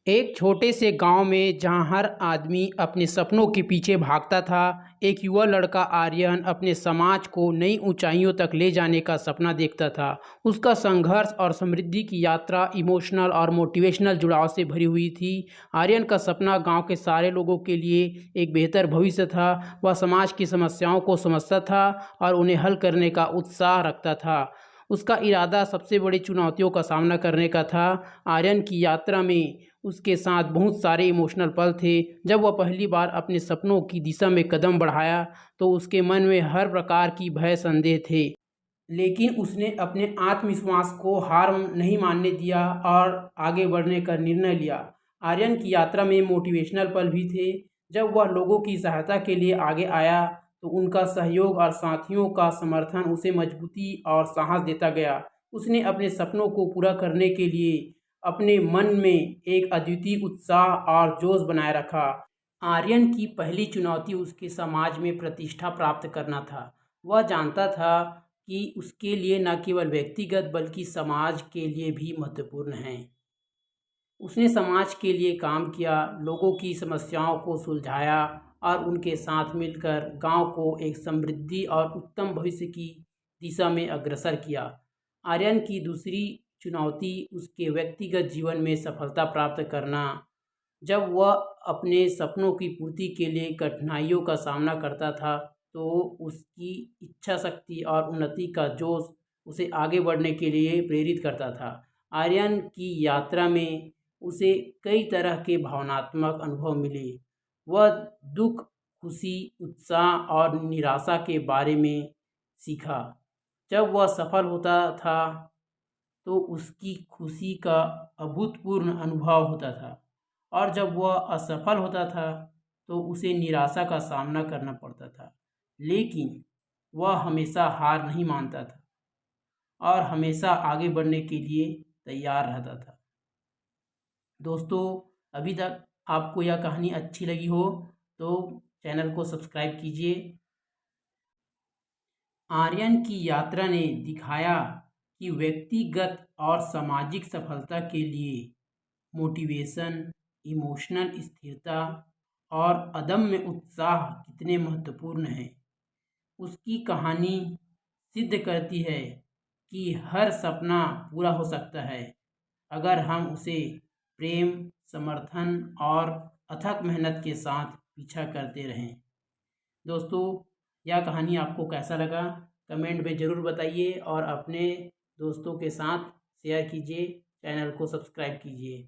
एक छोटे से गांव में जहां हर आदमी अपने सपनों के पीछे भागता था, एक युवा लड़का आर्यन अपने समाज को नई ऊंचाइयों तक ले जाने का सपना देखता था। उसका संघर्ष और समृद्धि की यात्रा इमोशनल और मोटिवेशनल जुड़ाव से भरी हुई थी। आर्यन का सपना गांव के सारे लोगों के लिए एक बेहतर भविष्य था। वह समाज की समस्याओं को समझता था और उन्हें हल करने का उत्साह रखता था। उसका इरादा सबसे बड़ी चुनौतियों का सामना करने का था। आर्यन की यात्रा में उसके साथ बहुत सारे इमोशनल पल थे। जब वह पहली बार अपने सपनों की दिशा में कदम बढ़ाया तो उसके मन में हर प्रकार की भय संदेह थे, लेकिन उसने अपने आत्मविश्वास को हार नहीं मानने दिया और आगे बढ़ने का निर्णय लिया। आर्यन की यात्रा में मोटिवेशनल पल भी थे। जब वह लोगों की सहायता के लिए आगे आया तो उनका सहयोग और साथियों का समर्थन उसे मजबूती और साहस देता गया। उसने अपने सपनों को पूरा करने के लिए अपने मन में एक अद्वितीय उत्साह और जोश बनाए रखा। आर्यन की पहली चुनौती उसके समाज में प्रतिष्ठा प्राप्त करना था। वह जानता था कि उसके लिए न केवल व्यक्तिगत बल्कि समाज के लिए भी महत्वपूर्ण है। उसने समाज के लिए काम किया, लोगों की समस्याओं को सुलझाया और उनके साथ मिलकर गांव को एक समृद्धि और उत्तम भविष्य की दिशा में अग्रसर किया। आर्यन की दूसरी चुनौती उसके व्यक्तिगत जीवन में सफलता प्राप्त करना। जब वह अपने सपनों की पूर्ति के लिए कठिनाइयों का सामना करता था तो उसकी इच्छा शक्ति और उन्नति का जोश उसे आगे बढ़ने के लिए प्रेरित करता था। आर्यन की यात्रा में उसे कई तरह के भावनात्मक अनुभव मिले। वह दुख, खुशी, उत्साह और निराशा के बारे में सीखा। जब वह सफल होता था तो उसकी खुशी का अभूतपूर्व अनुभव होता था और जब वह असफल होता था तो उसे निराशा का सामना करना पड़ता था। लेकिन वह हमेशा हार नहीं मानता था और हमेशा आगे बढ़ने के लिए तैयार रहता था। दोस्तों, अभी तक आपको यह कहानी अच्छी लगी हो तो चैनल को सब्सक्राइब कीजिए। आर्यन की यात्रा ने दिखाया कि व्यक्तिगत और सामाजिक सफलता के लिए मोटिवेशन, इमोशनल स्थिरता और अदम्य उत्साह कितने महत्वपूर्ण हैं। उसकी कहानी सिद्ध करती है कि हर सपना पूरा हो सकता है अगर हम उसे प्रेम, समर्थन और अथक मेहनत के साथ पीछा करते रहें। दोस्तों, यह कहानी आपको कैसा लगा कमेंट में ज़रूर बताइए और अपने दोस्तों के साथ शेयर कीजिए, चैनल को सब्सक्राइब कीजिए।